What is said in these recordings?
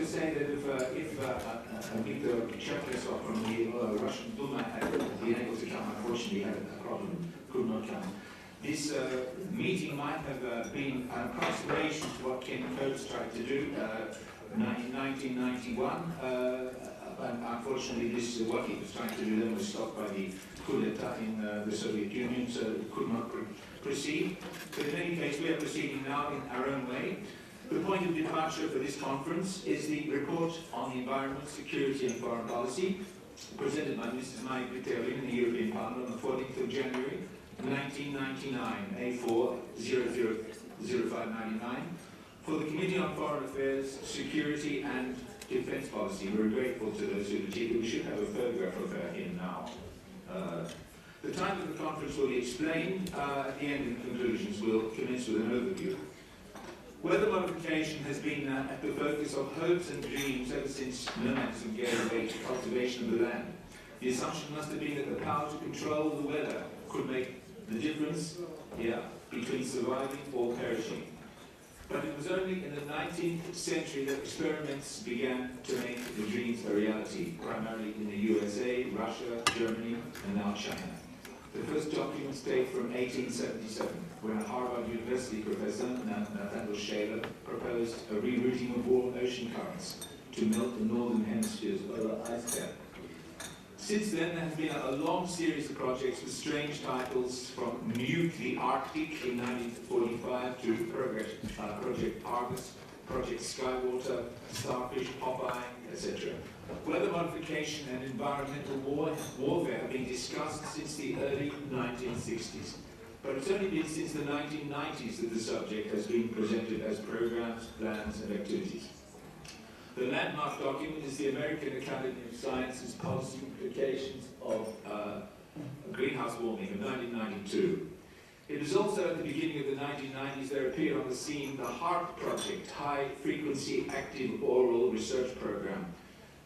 say that if Viktor Cherkesov from the Russian Duma had been able to come, unfortunately had a problem, could not come. This meeting might have been an approximation to what Ken Coates tried to do in 1991. But unfortunately, what he was trying to do then was stopped by the coup d'etat in the Soviet Union, so it could not proceed. But in any case, we are proceeding now in our own way. The point of departure for this conference is the report on the environment, security and foreign policy, presented by Mrs. maj-britt in the European Parliament on the 14th of January, 1999, A4 000599, for the Committee on Foreign Affairs, Security and Defence Policy. We're grateful to those who achieved it. We should have a photograph of her in now. The time of the conference will be explained at the end, and conclusions will commence with an overview. Weather modification has been at the focus of hopes and dreams ever since nomadism gave way to cultivation of the land. The assumption must have been that the power to control the weather could make the difference, between surviving or perishing. But it was only in the 19th century that experiments began to make the dreams a reality, primarily in the USA, Russia, Germany, and now China. The first documents date from 1877, when a Harvard University professor, Nathaniel Shaler, proposed a rerouting of warm ocean currents to melt the northern hemisphere's polar ice cap. Since then, there has been a long series of projects with strange titles, from Nuke the Arctic in 1945 to Project Argus, Project Skywater, Starfish, Popeye, etc. Weather modification and environmental warfare have been discussed since the early 1960s. But it's only been since the 1990s that the subject has been presented as programs, plans, and activities. The landmark document is the American Academy of Sciences Policy Implications of Greenhouse Warming of 1992. It was also at the beginning of the 1990s there appeared on the scene the HARP project, High Frequency Active Oral Research Program,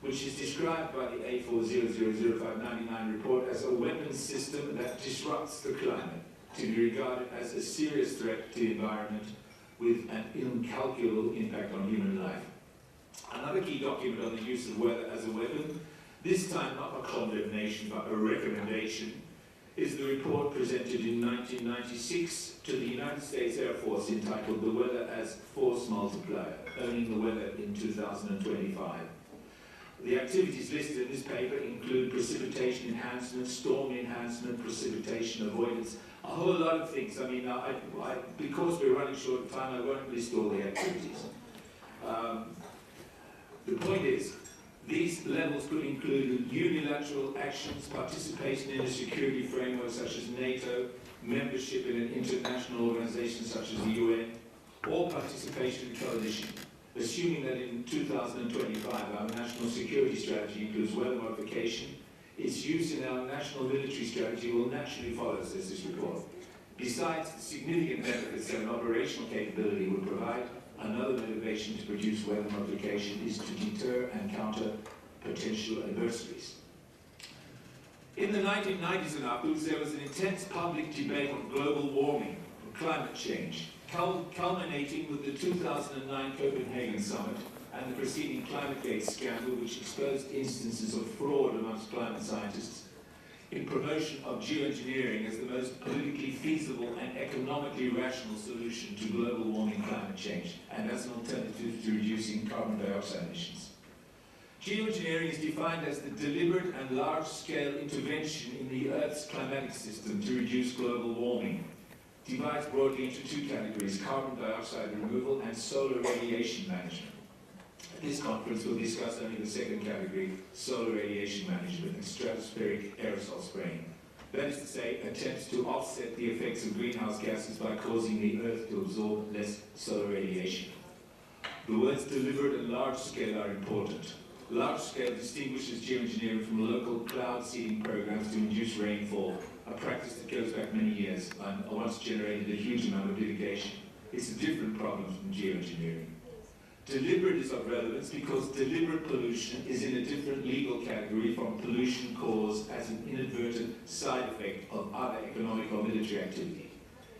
which is described by the A4000599 report as a weapons system that disrupts the climate, to be regarded as a serious threat to the environment with an incalculable impact on human life. Another key document on the use of weather as a weapon, this time not a condemnation but a recommendation, is the report presented in 1996 to the United States Air Force entitled The Weather as Force Multiplier, Owning the Weather in 2025. The activities listed in this paper include precipitation enhancement, storm enhancement, precipitation avoidance, a whole lot of things. I mean, because we're running short of time, I won't list all the activities. The point is, these levels could include unilateral actions, participation in a security framework such as NATO, membership in an international organization such as the UN, or participation in coalition. Assuming that in 2025 our national security strategy includes weather modification, its use in our national military strategy will naturally follow, says this report. Besides the significant benefits that an operational capability would provide, another motivation to produce weather modification is to deter and counter potential adversaries. In the 1990s and upwards, there was an intense public debate on global warming and climate change, culminating with the 2009 Copenhagen Summit and the preceding ClimateGate scandal, which exposed instances of fraud amongst climate scientists in promotion of geoengineering as the most politically feasible and economically rational solution to global warming climate change and as an alternative to reducing carbon dioxide emissions. Geoengineering is defined as the deliberate and large-scale intervention in the Earth's climatic system to reduce global warming. Divides broadly into two categories: carbon dioxide removal and solar radiation management. At this conference we'll discuss only the second category, solar radiation management and stratospheric aerosol spraying. That is to say, attempts to offset the effects of greenhouse gases by causing the Earth to absorb less solar radiation. The words deliberate and large scale are important. Large scale distinguishes geoengineering from local cloud seeding programs to induce rainfall, a practice that goes back many years and once generated a huge amount of litigation. It's a different problem from geoengineering. Deliberate is of relevance because deliberate pollution is in a different legal category from pollution caused as an inadvertent side effect of other economic or military activity.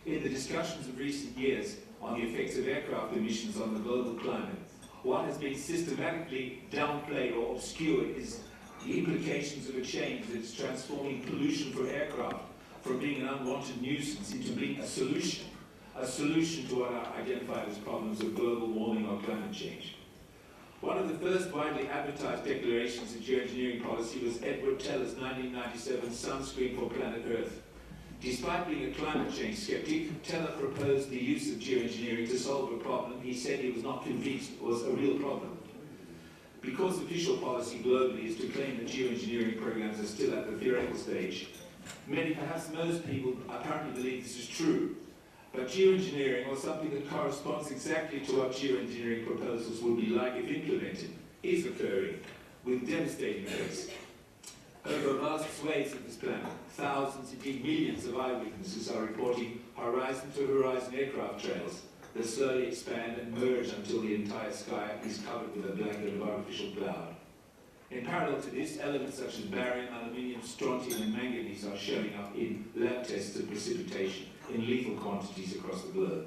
In the discussions of recent years on the effects of aircraft emissions on the global climate, what has been systematically downplayed or obscured is the implications of a change that is transforming pollution for aircraft from being an unwanted nuisance into being a solution to what are identified as problems of global warming or climate change. One of the first widely advertised declarations of geoengineering policy was Edward Teller's 1997 Sunscreen for Planet Earth. Despite being a climate change skeptic, Teller proposed the use of geoengineering to solve a problem he said he was not convinced was a real problem. Because official policy globally is to claim that geoengineering programs are still at the theoretical stage, many, perhaps most people, apparently believe this is true. But geoengineering, or something that corresponds exactly to what geoengineering proposals would be like if implemented, is occurring with devastating effects. Over vast swathes of this planet, thousands, indeed millions of eyewitnesses are reporting horizon-to-horizon aircraft trails that slowly expand and merge until the entire sky is covered with a blanket of artificial cloud. In parallel to this, elements such as barium, aluminium, strontium and manganese are showing up in lab tests of precipitation in lethal quantities across the globe.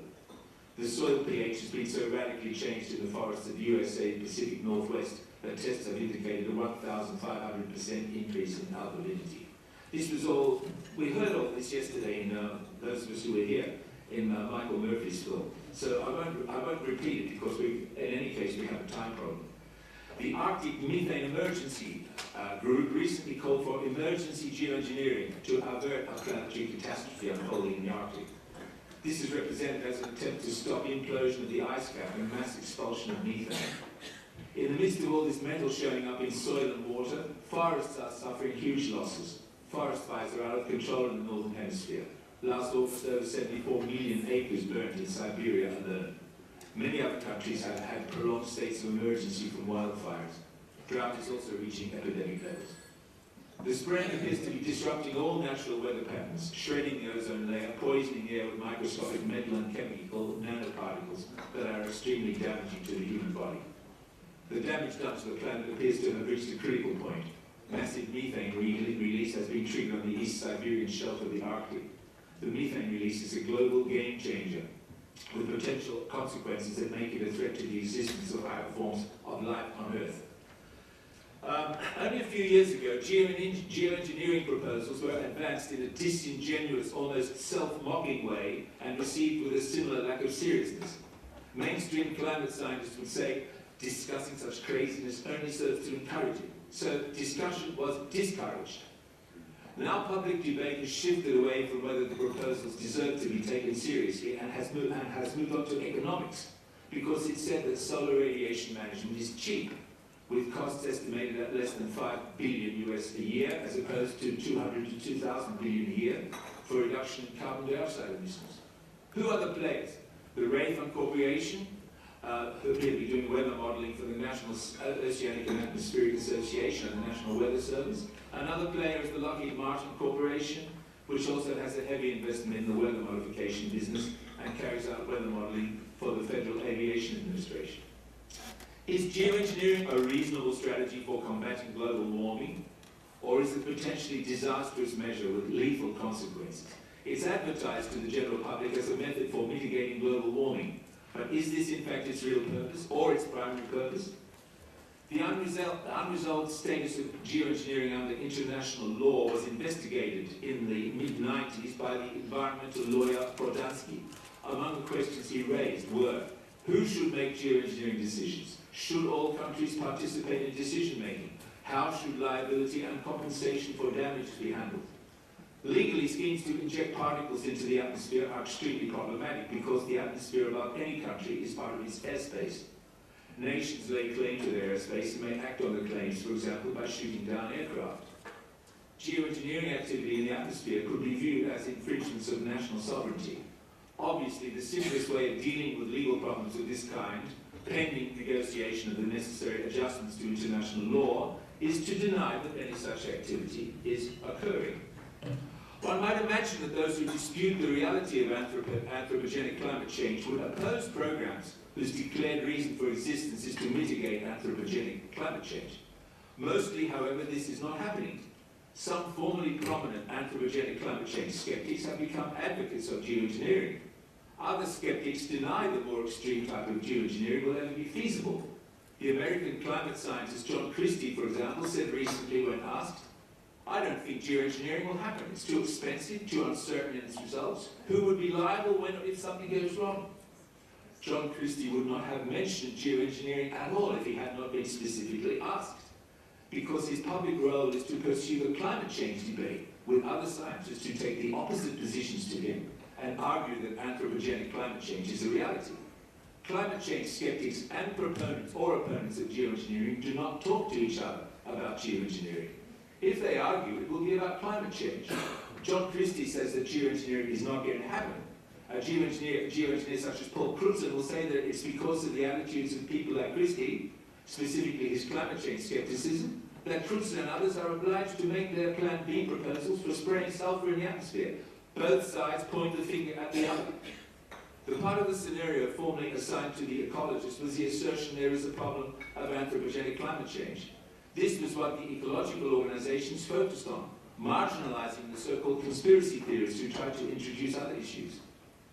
The soil pH has been so radically changed in the forests of the USA and Pacific Northwest that tests have indicated a 1,500% increase in alkalinity. This was all, we heard all this yesterday in, those of us who were here, in Michael Murphy's film. So I won't repeat it because in any case we have a time problem. The Arctic Methane Emergency Group recently called for emergency geoengineering to avert a planetary catastrophe unfolding in the Arctic. This is represented as an attempt to stop implosion of the ice cap and mass expulsion of methane. In the midst of all this metal showing up in soil and water, forests are suffering huge losses. Forest fires are out of control in the Northern Hemisphere. Last August, over 74 million acres burnt in Siberia alone. Many other countries have had prolonged states of emergency from wildfires. Drought is also reaching epidemic levels. The spraying appears to be disrupting all natural weather patterns, shredding the ozone layer, poisoning the air with microscopic metal and chemical nanoparticles that are extremely damaging to the human body. The damage done to the planet appears to have reached a critical point. Massive methane release has been triggered on the East Siberian shelf of the Arctic. The methane release is a global game changer, with potential consequences that make it a threat to the existence of higher forms of life on Earth. Only a few years ago, geoengineering proposals were advanced in a disingenuous, almost self-mocking way and received with a similar lack of seriousness. Mainstream climate scientists would say discussing such craziness only serves to encourage it. So discussion was discouraged. Now public debate has shifted away from whether the proposals deserve to be taken seriously and has moved on to economics, because it said that solar radiation management is cheap, with costs estimated at less than $5 billion US a year, as opposed to 200 to 2,000 billion a year for reduction in carbon dioxide emissions. Who are the players? The Raytheon Corporation, who appear to be doing weather modeling for the National Oceanic and Atmospheric Association and the National Weather Service. Another player is the Lockheed Martin Corporation, which also has a heavy investment in the weather modification business and carries out weather modeling for the Federal Aviation Administration. Is geoengineering a reasonable strategy for combating global warming, or is it a potentially disastrous measure with lethal consequences? It's advertised to the general public as a method for mitigating global warming, but is this in fact its real purpose, or its primary purpose? The unresolved status of geoengineering under international law was investigated in the mid-90s by the environmental lawyer Prodansky. Among the questions he raised were, who should make geoengineering decisions? Should all countries participate in decision-making? How should liability and compensation for damage be handled? Legally, schemes to inject particles into the atmosphere are extremely problematic because the atmosphere above any country is part of its airspace. Nations lay claim to their airspace and may act on the claims, for example, by shooting down aircraft. Geoengineering activity in the atmosphere could be viewed as infringements of national sovereignty. Obviously, the simplest way of dealing with legal problems of this kind, pending negotiation of the necessary adjustments to international law, is to deny that any such activity is occurring. One might imagine that those who dispute the reality of anthropogenic climate change would oppose programs whose declared reason for existence is to mitigate anthropogenic climate change. Mostly, however, this is not happening. Some formerly prominent anthropogenic climate change skeptics have become advocates of geoengineering. Other skeptics deny the more extreme type of geoengineering will ever be feasible. The American climate scientist John Christie, for example, said recently when asked, "I don't think geoengineering will happen. It's too expensive, too uncertain in its results. Who would be liable if something goes wrong?" John Christie would not have mentioned geoengineering at all if he had not been specifically asked, because his public role is to pursue the climate change debate with other scientists who take the opposite positions to him and argue that anthropogenic climate change is a reality. Climate change skeptics and proponents or opponents of geoengineering do not talk to each other about geoengineering. If they argue, it will be about climate change. John Christie says that geoengineering is not going to happen. A geoengineer such as Paul Crutzen will say that it's because of the attitudes of people like Christie, specifically his climate change skepticism, that Crutzen and others are obliged to make their Plan B proposals for spraying sulfur in the atmosphere. Both sides point the finger at the other. The part of the scenario formerly assigned to the ecologists was the assertion there is a problem of anthropogenic climate change. This was what the ecological organizations focused on, marginalizing the so-called conspiracy theorists who tried to introduce other issues.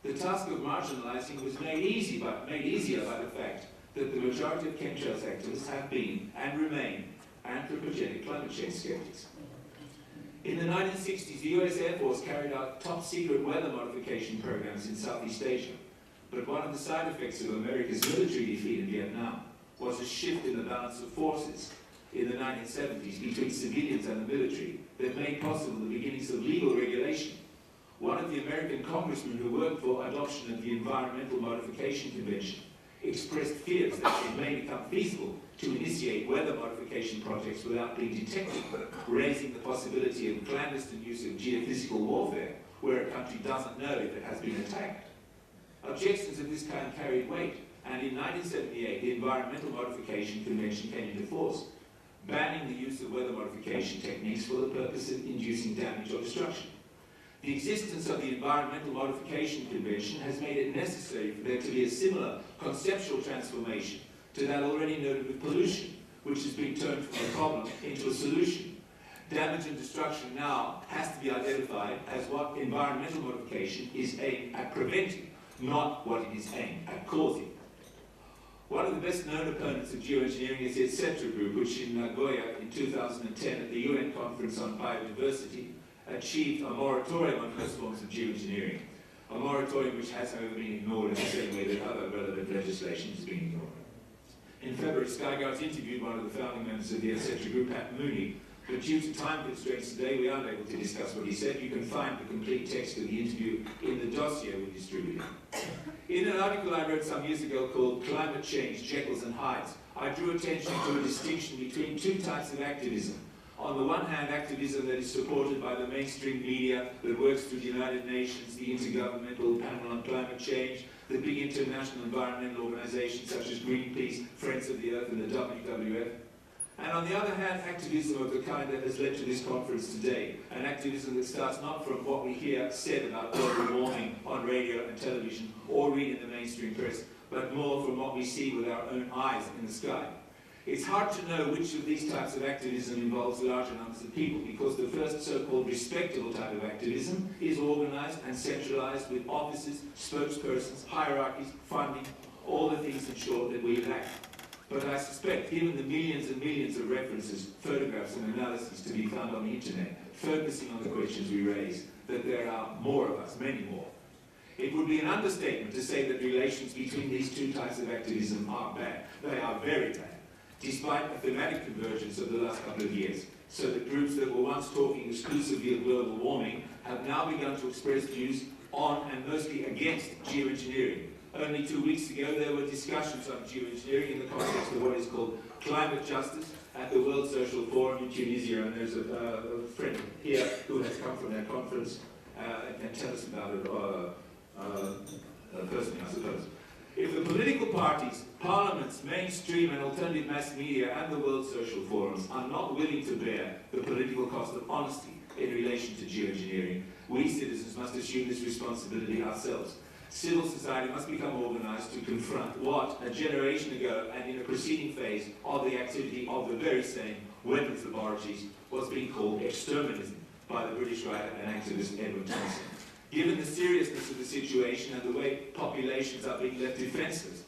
The task of marginalizing was made easier by the fact that the majority of chemtrails activists have been and remain anthropogenic climate change skeptics. In the 1960s, the US Air Force carried out top-secret weather modification programs in Southeast Asia. But one of the side effects of America's military defeat in Vietnam was a shift in the balance of forces in the 1970s between civilians and the military that made possible the beginnings of legal regulation. One of the American congressmen who worked for adoption of the Environmental Modification Convention expressed fears that it may become feasible to initiate weather modification projects without being detected, raising the possibility of clandestine use of geophysical warfare where a country doesn't know if it has been attacked. Objections of this kind carried weight, and in 1978 the Environmental Modification Convention came into force, banning the use of weather modification techniques for the purpose of inducing damage or destruction. The existence of the Environmental Modification Convention has made it necessary for there to be a similar conceptual transformation to that already noted with pollution, which has been turned from a problem into a solution. Damage and destruction now has to be identified as what environmental modification is aimed at preventing, not what it is aimed at causing. One of the best known opponents of geoengineering is the Etc. Group, which in Nagoya in 2010 at the UN Conference on Biodiversity achieved a moratorium on most forms of geoengineering, a moratorium which has, however, been ignored in the same way that other relevant legislation has been ignored. In February, Sky Guards interviewed one of the founding members of the Etc. Group, Pat Mooney, but due to time constraints today, we aren't able to discuss what he said. You can find the complete text of the interview in the dossier we distributed. In an article I wrote some years ago called Climate Change, Jekylls and Hydes, I drew attention to a distinction between two types of activism. On the one hand, activism that is supported by the mainstream media, that works through the United Nations, the Intergovernmental Panel on Climate Change, the big international environmental organizations such as Greenpeace, Friends of the Earth, and the WWF. And on the other hand, activism of the kind that has led to this conference today, an activism that starts not from what we hear said about global warming on radio and television or read in the mainstream press, but more from what we see with our own eyes in the sky. It's hard to know which of these types of activism involves larger numbers of people, because the first so-called respectable type of activism is organized and centralized with offices, spokespersons, hierarchies, funding, all the things in short that we lack. But I suspect, given the millions and millions of references, photographs and analyses to be found on the internet, focusing on the questions we raise, that there are more of us, many more. It would be an understatement to say that relations between these two types of activism are bad. They are very bad, despite a thematic convergence of the last couple of years, so that groups that were once talking exclusively of global warming have now begun to express views on and mostly against geoengineering. Only 2 weeks ago there were discussions on geoengineering in the context of what is called climate justice at the World Social Forum in Tunisia, and there's a friend here who has come from that conference and can tell us about it personally, I suppose. If the political parties, parliaments, mainstream and alternative mass media and the World Social Forums are not willing to bear the political cost of honesty in relation to geoengineering, we citizens must assume this responsibility ourselves. Civil society must become organized to confront what, a generation ago and in a preceding phase of the activity of the very same weapons laboratories, was being called exterminism by the British writer and activist Edward Thompson. Given the seriousness of the situation and the way populations are being left defenseless,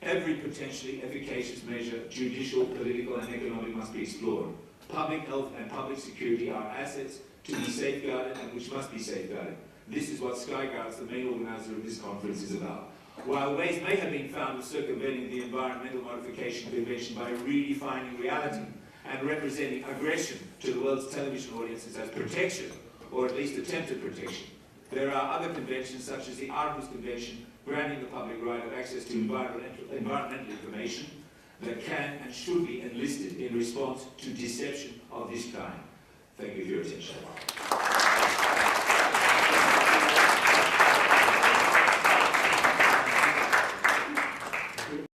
Every potentially efficacious measure, judicial, political and economic, must be explored. Public health and public security are assets to be safeguarded and which must be safeguarded. This is what Skyguards, the main organizer of this conference, is about. While ways may have been found of circumventing the Environmental Modification Convention by redefining reality and representing aggression to the world's television audiences as protection, or at least attempted protection, there are other conventions, such as the Aarhus Convention, granting the public right of access to environmental information, that can and should be enlisted in response to deception of this kind. Thank you for your attention.